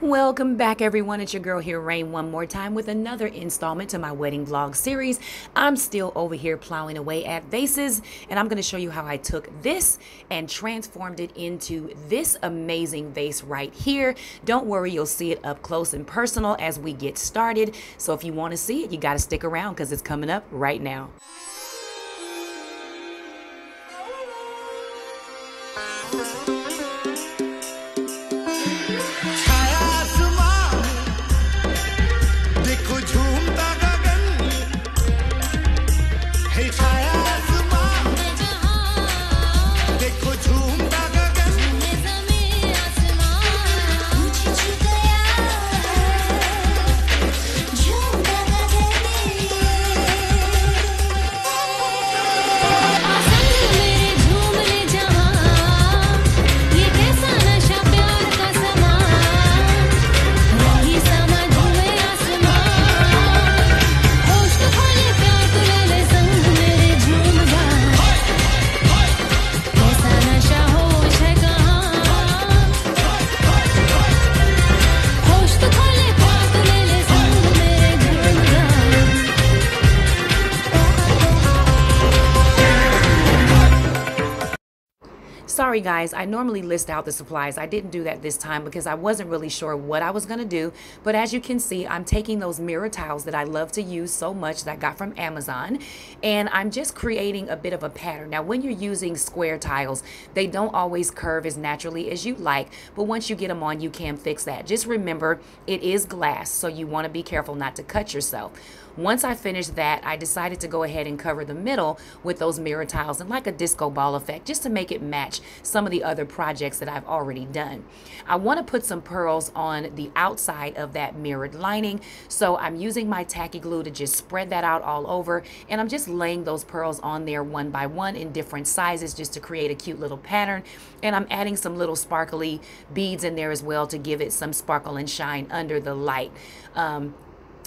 Welcome back, everyone. It's your girl here, Rein, one more time with another installment to my wedding vlog series. I'm still over here plowing away at vases, and I'm going to show you how I took this and transformed it into this amazing vase right here. Don't worry, you'll see it up close and personal as we get started. So if you want to see it, you got to stick around because it's coming up right now. Sorry guys, I normally list out the supplies. I didn't do that this time because I wasn't really sure what I was going to do. But as you can see, I'm taking those mirror tiles that I love to use so much that I got from Amazon, and I'm just creating a bit of a pattern. Now, when you're using square tiles, they don't always curve as naturally as you like, but once you get them on, you can fix that. Just remember, it is glass, so you want to be careful not to cut yourself. Once I finished that, I decided to go ahead and cover the middle with those mirror tiles and like a disco ball effect, just to make it match some of the other projects that I've already done. I want to put some pearls on the outside of that mirrored lining, so I'm using my tacky glue to just spread that out all over, and I'm just laying those pearls on there one by one in different sizes just to create a cute little pattern. And I'm adding some little sparkly beads in there as well to give it some sparkle and shine under the light.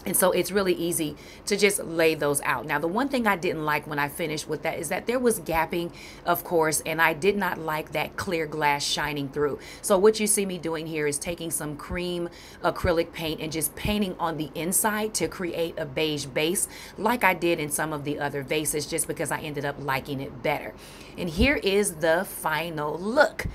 And so it's really easy to just lay those out. Now, the one thing I didn't like when I finished with that is that there was gapping, of course, and I did not like that clear glass shining through. So what you see me doing here is taking some cream acrylic paint and just painting on the inside to create a beige base like I did in some of the other vases, just because I ended up liking it better. And here is the final look.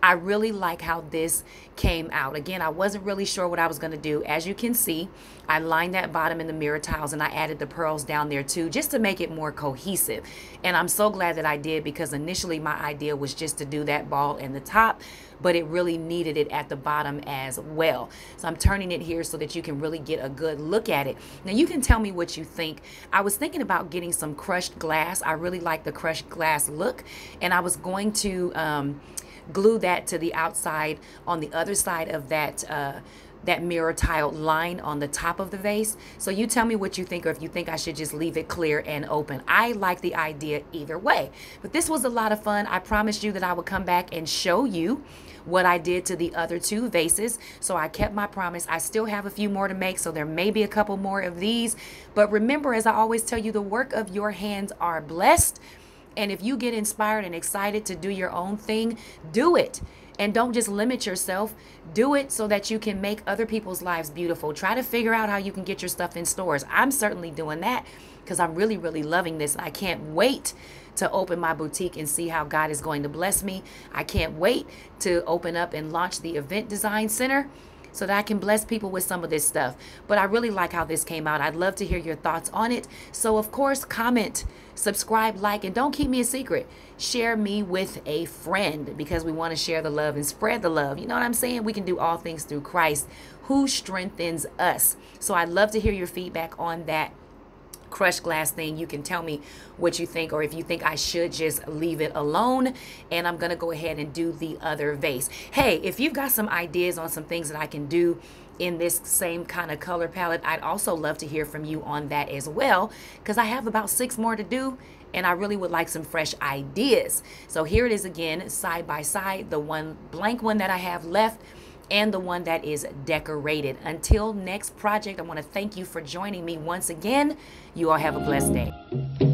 I really like how this came out. Again, I wasn't really sure what I was going to do. As you can see, I lined that bottom in the mirror tiles and I added the pearls down there too, just to make it more cohesive. And I'm so glad that I did, because initially my idea was just to do that ball in the top, but it really needed it at the bottom as well. So I'm turning it here so that you can really get a good look at it. Now you can tell me what you think. I was thinking about getting some crushed glass. I really like the crushed glass look, and I was going to glue that to the outside on the other side of that that mirror tile line on the top of the vase. So you tell me what you think, or if you think I should just leave it clear and open. I like the idea either way. But this was a lot of fun. I promised you that I would come back and show you what I did to the other two vases. So I kept my promise. I still have a few more to make, so there may be a couple more of these. But remember, as I always tell you, the work of your hands are blessed. And if you get inspired and excited to do your own thing, do it. And don't just limit yourself. Do it so that you can make other people's lives beautiful. Try to figure out how you can get your stuff in stores. I'm certainly doing that because I'm really, really loving this. I can't wait to open my boutique and see how God is going to bless me. I can't wait to open up and launch the Event Design Center so that I can bless people with some of this stuff. But I really like how this came out. I'd love to hear your thoughts on it. So of course, comment, subscribe, like, and don't keep me a secret. Share me with a friend, because we want to share the love and spread the love. You know what I'm saying? We can do all things through Christ who strengthens us. So I'd love to hear your feedback on that crushed glass thing. You can tell me what you think, or if you think I should just leave it alone. And I'm gonna go ahead and do the other vase. Hey, if you've got some ideas on some things that I can do in this same kind of color palette, I'd also love to hear from you on that as well, because I have about 6 more to do and I really would like some fresh ideas. So here it is again, side by side, the one blank one that I have left and the one that is decorated. Until next project, I want to thank you for joining me once again. You all have a blessed day.